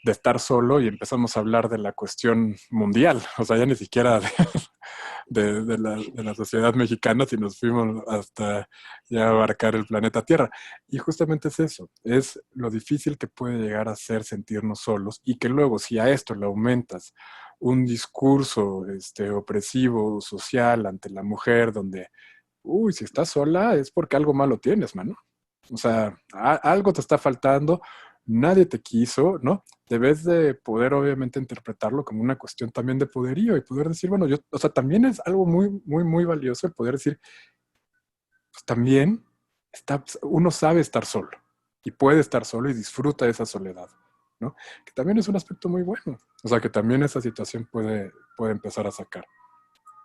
de estar solo y empezamos a hablar de la cuestión mundial. O sea, ya ni siquiera de la sociedad mexicana, si nos fuimos hasta ya abarcar el planeta Tierra. Y justamente es eso, es lo difícil que puede llegar a ser sentirnos solos y que luego si a esto le aumentas un discurso opresivo social ante la mujer donde, uy, si estás sola es porque algo malo tienes, mano. O sea, algo te está faltando, nadie te quiso, ¿no? Debes de poder obviamente interpretarlo como una cuestión también de poderío y poder decir, bueno, yo, o sea, también es algo muy, muy, muy valioso el poder decir, pues también uno sabe estar solo y puede estar solo y disfruta de esa soledad, ¿no? Que también es un aspecto muy bueno. O sea, que también esa situación puede empezar a sacar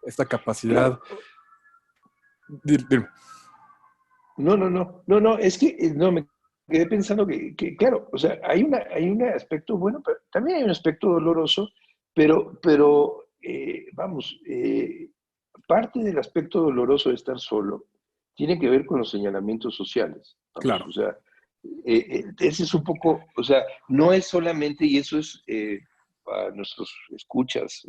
esta capacidad. Claro, no, es que no, me quedé pensando claro, o sea, hay un aspecto bueno, pero también hay un aspecto doloroso, pero vamos, parte del aspecto doloroso de estar solo tiene que ver con los señalamientos sociales, vamos, Claro, o sea, ese es un poco, o sea, no es solamente, y eso es para nuestros escuchas,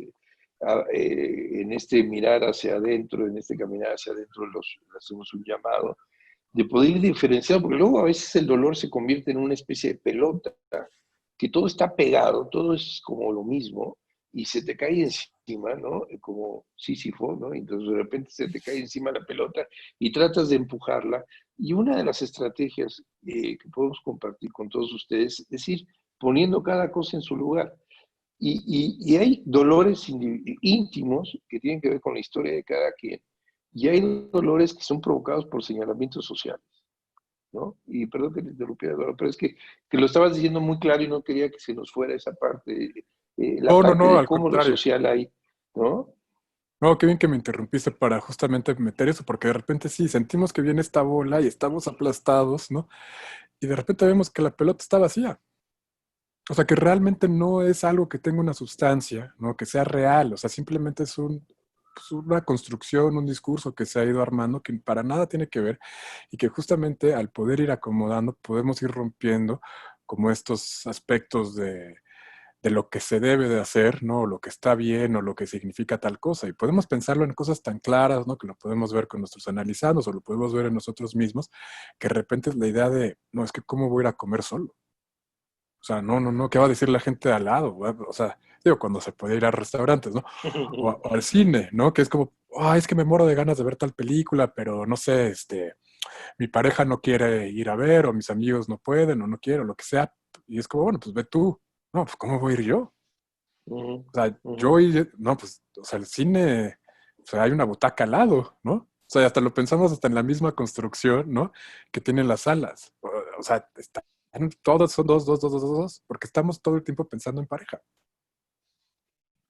en este mirar hacia adentro, en este caminar hacia adentro, hacemos un llamado de poder ir diferenciando, porque luego a veces el dolor se convierte en una especie de pelota, que todo está pegado, todo es como lo mismo, y se te cae encima, ¿no? Como Sísifo, ¿no? Entonces de repente se te cae encima la pelota y tratas de empujarla. Y una de las estrategias que podemos compartir con todos ustedes es ir poniendo cada cosa en su lugar. Y hay dolores íntimos que tienen que ver con la historia de cada quien Y hay dolores que son provocados por señalamientos sociales, ¿no? Y perdón que te interrumpí, Eduardo, pero es que lo estabas diciendo muy claro y no quería que se nos fuera esa parte, la No, no, parte no, de al cómo lo contrario. social hay, ¿no? No, qué bien que me interrumpiste para justamente meter eso, porque de repente sí, sentimos que viene esta bola y estamos aplastados, ¿no? Y de repente vemos que la pelota está vacía. O sea, que realmente no es algo que tenga una sustancia, ¿no? Que sea real. O sea, simplemente es pues, una construcción, un discurso que se ha ido armando que para nada tiene que ver y que justamente al poder ir acomodando podemos ir rompiendo como estos aspectos de lo que se debe de hacer, ¿no? O lo que está bien o lo que significa tal cosa. Y podemos pensarlo en cosas tan claras, ¿no? Que lo podemos ver con nuestros analizados o lo podemos ver en nosotros mismos, que de repente es la idea de, no, es que cómo voy a ir a comer solo. O sea, no, no, no, ¿qué va a decir la gente de al lado? ¿Verdad? O sea, digo, cuando se puede ir a restaurantes, ¿no? O al cine, ¿no? Que es como, es que me muero de ganas de ver tal película, pero no sé, mi pareja no quiere ir a ver, o mis amigos no pueden, o no quiero, lo que sea. Y es como, bueno, pues ve tú. No, pues ¿cómo voy a ir yo? Ujú, O sea, ujú. no, pues, o sea, el cine, o sea, hay una butaca al lado, ¿no? O sea, hasta lo pensamos hasta en la misma construcción, ¿no? Que tienen las salas. O sea, están todos son dos, porque estamos todo el tiempo pensando en pareja.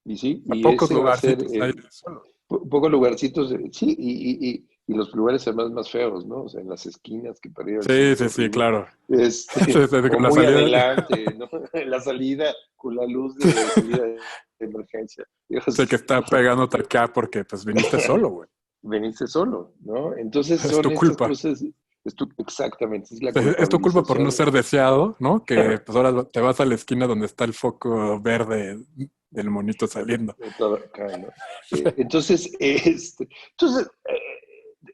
Y sí, A y pocos ese va a ser lugarcitos hay solo. pocos lugarcitos, sí, y los lugares además más feos, ¿no? O sea, en las esquinas, que para ir al cine Sí, es sí, sí, horrible, claro. Sí, sí, o con la muy salida. adelante, ¿no? En la salida, con la luz de salida de emergencia. Sí, que Dios, está pegándote acá porque pues viniste solo, güey. veniste solo, ¿no? Entonces Es son tu estas culpa. cosas, exactamente, es la Es tu culpa por no culpabilización. ser deseado, ¿no? Que pues ahora te vas a la esquina donde está el foco verde del monito saliendo. De todo acá, ¿no? Entonces,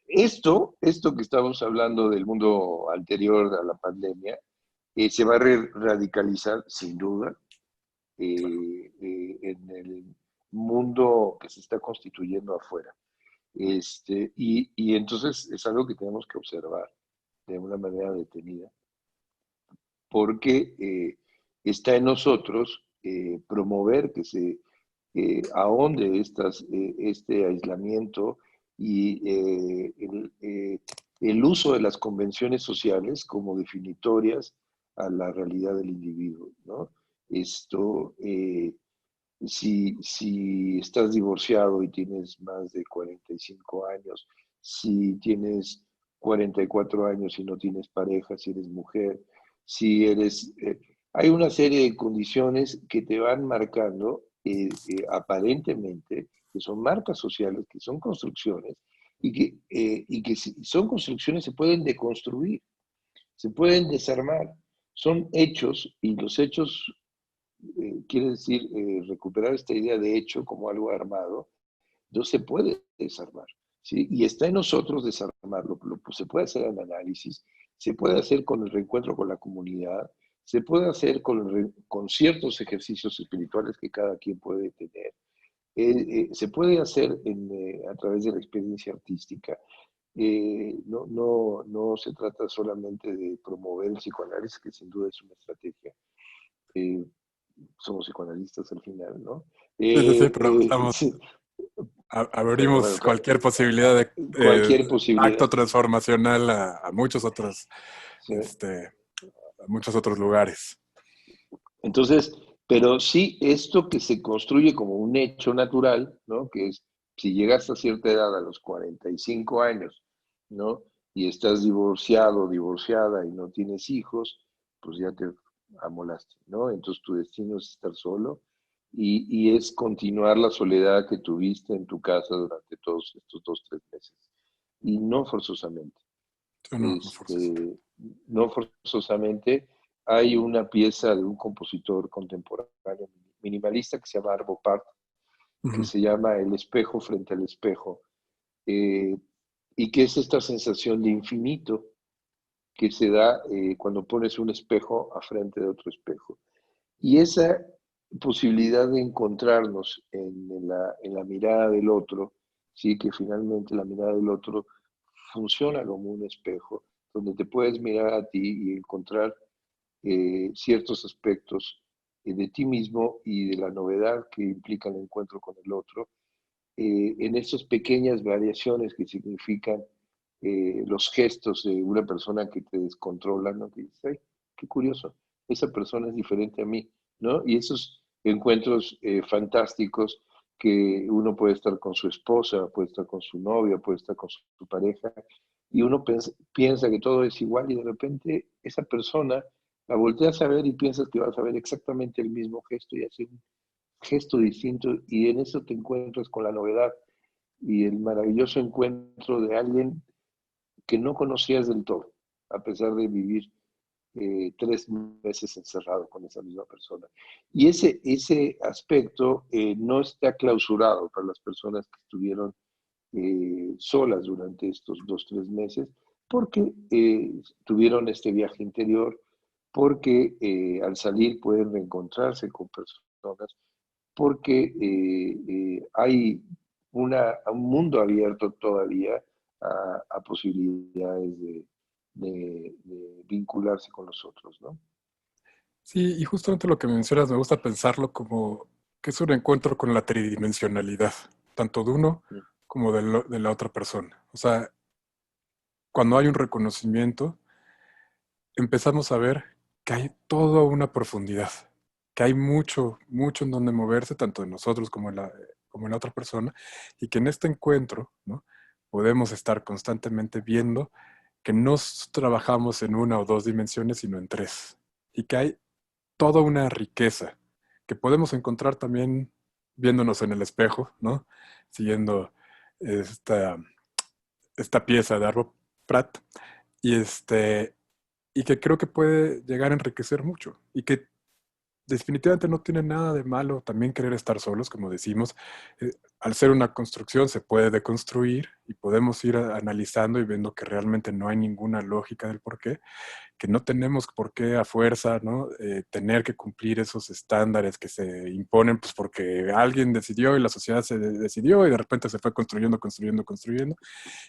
esto que estamos hablando del mundo anterior a la pandemia, se va a radicalizar sin duda en el mundo que se está constituyendo afuera. Y entonces es algo que tenemos que observar de una manera detenida, porque está en nosotros promover que se ahonde este aislamiento y el uso de las convenciones sociales como definitorias a la realidad del individuo, ¿no? Esto, si estás divorciado y tienes más de 45 años, si tienes 44 años y no tienes pareja, si eres mujer, si eres... hay una serie de condiciones que te van marcando aparentemente, que son marcas sociales, que son construcciones, y que si son construcciones se pueden deconstruir, se pueden desarmar. Son hechos y los hechos quiere decir recuperar esta idea de hecho como algo armado, no se puede desarmar. ¿Sí? Y está en nosotros desarmarlo. Se puede hacer el análisis, se puede hacer con el reencuentro con la comunidad, se puede hacer con ciertos ejercicios espirituales que cada quien puede tener, se puede hacer a través de la experiencia artística. No se trata solamente de promover el psicoanálisis, que sin duda es una estrategia, eh, somos psicoanalistas al final, ¿no? Sí, sí, sí, pero Sí, pero bueno, abrimos cualquier posibilidad de cualquier posibilidad. acto transformacional a muchos otros, ¿Sí? este, a muchos otros lugares. Entonces, pero sí esto que se construye como un hecho natural, ¿no? Que es, si llegas a cierta edad, a los 45 años, ¿no? Y estás divorciado, divorciada y no tienes hijos, pues ya te amolaste, ¿no? Entonces tu destino es estar solo y es continuar la soledad que tuviste en tu casa durante todos estos 2, 3 meses. Y no forzosamente. Sí, no, no forzos. este, no forzosamente, hay una pieza de un compositor contemporáneo minimalista que se llama Arvo Pärt, que Ujú. se llama El espejo frente al espejo, eh, y que es esta sensación de infinito que se da cuando pones un espejo a frente de otro espejo. Y esa posibilidad de encontrarnos en la mirada del otro, ¿sí? Que finalmente la mirada del otro funciona como un espejo, donde te puedes mirar a ti y encontrar ciertos aspectos de ti mismo y de la novedad que implica el encuentro con el otro, en esas pequeñas variaciones que significan los gestos de una persona que te descontrola, ¿no? Que dices, ay, qué curioso, esa persona es diferente a mí, ¿no? Y esos encuentros fantásticos que uno puede estar con su esposa, puede estar con su novia, puede estar con su pareja, y uno piensa que todo es igual y de repente esa persona la volteas a ver y piensas que vas a ver exactamente el mismo gesto y hace un gesto distinto y en eso te encuentras con la novedad y el maravilloso encuentro de alguien que no conocías del todo, a pesar de vivir 3 meses encerrado con esa misma persona. Y ese aspecto no está clausurado para las personas que estuvieron solas durante estos 2, 3 meses, porque tuvieron este viaje interior, porque al salir pueden reencontrarse con personas, porque hay un mundo abierto todavía a posibilidades de vincularse con los otros, ¿no? Sí, y justamente lo que mencionas, me gusta pensarlo como que es un encuentro con la tridimensionalidad, tanto de uno como de la otra persona. O sea, cuando hay un reconocimiento, empezamos a ver que hay toda una profundidad, que hay mucho, mucho en donde moverse, tanto en nosotros como en la otra persona, y que en este encuentro, ¿no? Podemos estar constantemente viendo que no trabajamos en una o dos dimensiones, sino en tres, y que hay toda una riqueza que podemos encontrar también viéndonos en el espejo, ¿no? Siguiendo esta, esta pieza de Arvo Pratt, y y que creo que puede llegar a enriquecer mucho y que definitivamente no tiene nada de malo también querer estar solos, como decimos. Al ser una construcción se puede deconstruir y podemos ir analizando y viendo que realmente no hay ninguna lógica del por qué, que no tenemos por qué a fuerza, ¿no? Tener que cumplir esos estándares que se imponen, pues porque alguien decidió y la sociedad se decidió y de repente se fue construyendo, construyendo, construyendo.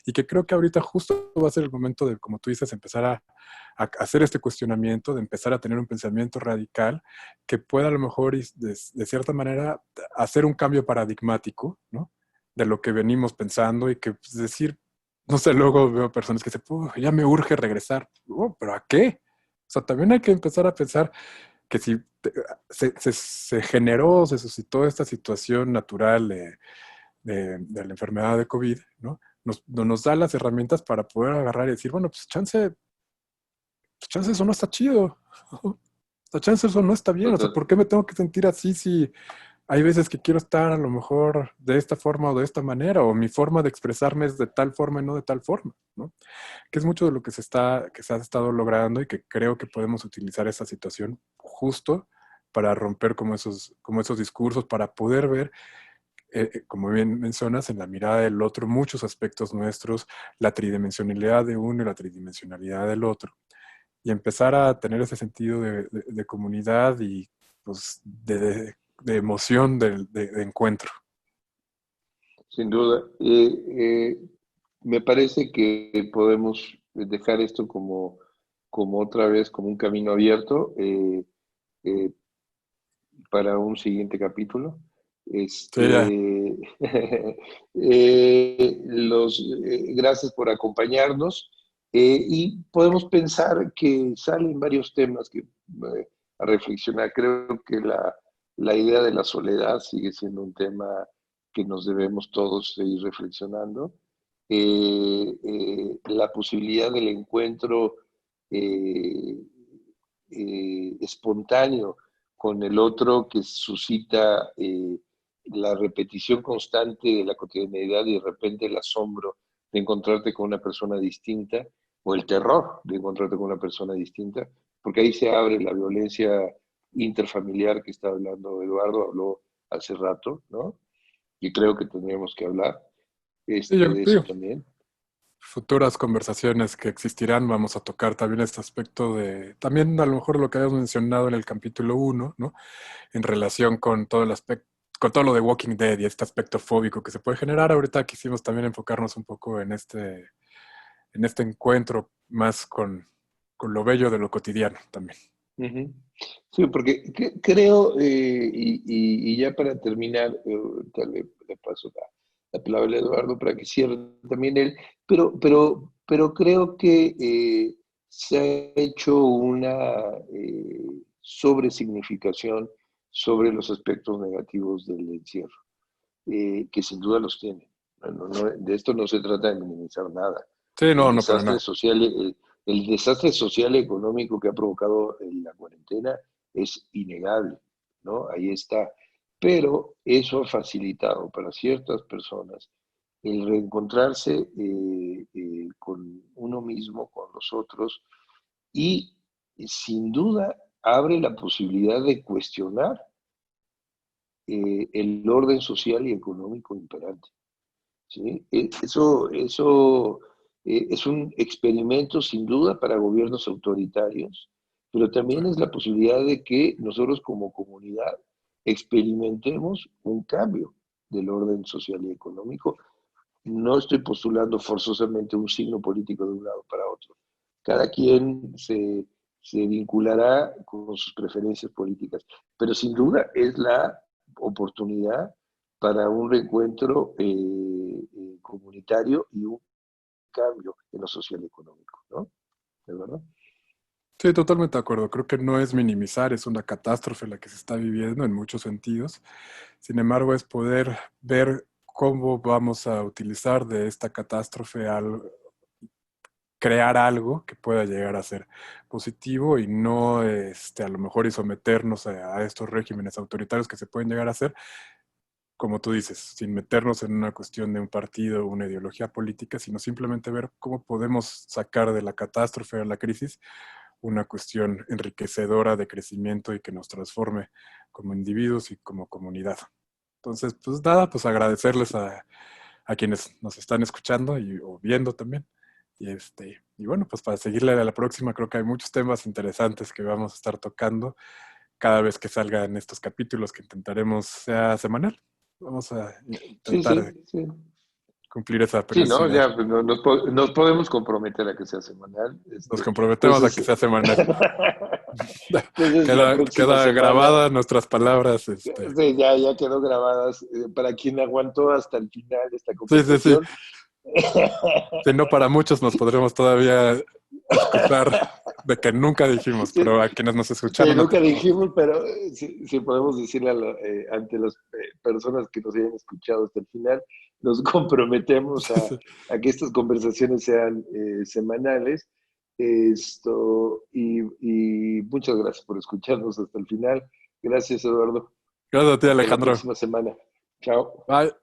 Y que creo que ahorita justo va a ser el momento de, como tú dices, empezar a hacer este cuestionamiento, de empezar a tener un pensamiento radical que pueda a lo mejor, de cierta manera, hacer un cambio paradigmático, ¿no? De lo que venimos pensando y que pues, decir, no sé, luego veo personas que dicen, ya me urge regresar. Oh, ¿pero a qué? O sea, también hay que empezar a pensar que si se generó, se suscitó esta situación natural de la enfermedad de COVID, ¿no? Nos da las herramientas para poder agarrar y decir, bueno, pues chance eso no está chido. O sea, chance eso no está bien. O sea, Total, ¿por qué me tengo que sentir así si hay veces que quiero estar a lo mejor de esta forma o de esta manera, o mi forma de expresarme es de tal forma y no de tal forma, ¿no? Que es mucho de lo que se ha estado logrando y que creo que podemos utilizar esa situación justo para romper como esos discursos, para poder ver como bien mencionas, en la mirada del otro, muchos aspectos nuestros, la tridimensionalidad de uno y la tridimensionalidad del otro, y empezar a tener ese sentido de comunidad y pues, de emoción de encuentro. sin duda. Me parece que podemos dejar esto como otra vez, como un camino abierto eh, para un siguiente capítulo. Sí, ya. Gracias por acompañarnos y podemos pensar que salen varios temas a reflexionar. Creo que la idea de la soledad sigue siendo un tema que nos debemos todos seguir reflexionando. La posibilidad del encuentro eh, espontáneo con el otro que suscita la repetición constante de la cotidianidad y de repente el asombro de encontrarte con una persona distinta o el terror de encontrarte con una persona distinta, porque ahí se abre la violencia interfamiliar que está hablando Eduardo, habló hace rato, ¿no? Y creo que tendríamos que hablar Sí, yo de eso digo, también. futuras conversaciones que existirán, vamos a tocar también este aspecto de, también a lo mejor lo que habíamos mencionado en el capítulo uno, ¿no? En relación con todo el aspecto, con todo lo de Walking Dead y este aspecto fóbico que se puede generar. Ahorita quisimos también enfocarnos un poco en este encuentro más con lo bello de lo cotidiano también. Ujú. Sí, porque creo, y ya para terminar, le paso la palabra a Eduardo para que cierre también él, pero creo que se ha hecho una sobresignificación sobre los aspectos negativos del encierro, que sin duda los tiene. De esto no se trata de minimizar nada. Sí, El no, no para desastre nada. social, el desastre social y económico que ha provocado la cuarentena es innegable, ¿no? Ahí está. Pero eso ha facilitado para ciertas personas el reencontrarse con uno mismo, con los otros, y sin duda abre la posibilidad de cuestionar el orden social y económico imperante. ¿Sí? Eso es un experimento sin duda para gobiernos autoritarios, pero Sí. también es la posibilidad de que nosotros como comunidad experimentemos un cambio del orden social y económico. No estoy postulando forzosamente un signo político de un lado para otro. Cada quien se vinculará con sus preferencias políticas, pero sin duda es la oportunidad para un reencuentro comunitario y un cambio en lo social y económico, ¿no? ¿De verdad? Sí, totalmente de acuerdo. Creo que no es minimizar, es una catástrofe la que se está viviendo en muchos sentidos. Sin embargo, es poder ver cómo vamos a utilizar de esta catástrofe al crear algo que pueda llegar a ser positivo y no a lo mejor y someternos a estos regímenes autoritarios que se pueden llegar a hacer, como tú dices, sin meternos en una cuestión de un partido o una ideología política, sino simplemente ver cómo podemos sacar de la catástrofe o la crisis una cuestión enriquecedora de crecimiento y que nos transforme como individuos y como comunidad. Entonces, pues nada, pues agradecerles a quienes nos están escuchando y, o viendo también. Y bueno, pues para seguirle a la próxima, creo que hay muchos temas interesantes que vamos a estar tocando cada vez que salgan estos capítulos que intentaremos sea semanal. Vamos a Sí, intentar sí, sí. cumplir esa Sí, ¿no? periodicidad. Ya pues, nos podemos comprometer a que sea semanal. Nos comprometemos a que sea semanal. Entonces la próxima Queda semana. grabada nuestras palabras. Sí, ya quedó grabadas. Para quien aguantó hasta el final de esta Sí, sí, sí. conversación. Si no, para muchos nos podremos todavía excusar de que nunca dijimos, Sí, pero a quienes nos sí, escucharon no te nunca preocupes. dijimos, pero sí podemos decirle ante las personas que nos hayan escuchado hasta el final, nos comprometemos Sí, sí. a que estas conversaciones sean semanales. Y muchas gracias por escucharnos hasta el final. Gracias, Eduardo. Gracias a ti, Hasta la Alejandro. próxima semana. Chao. Bye.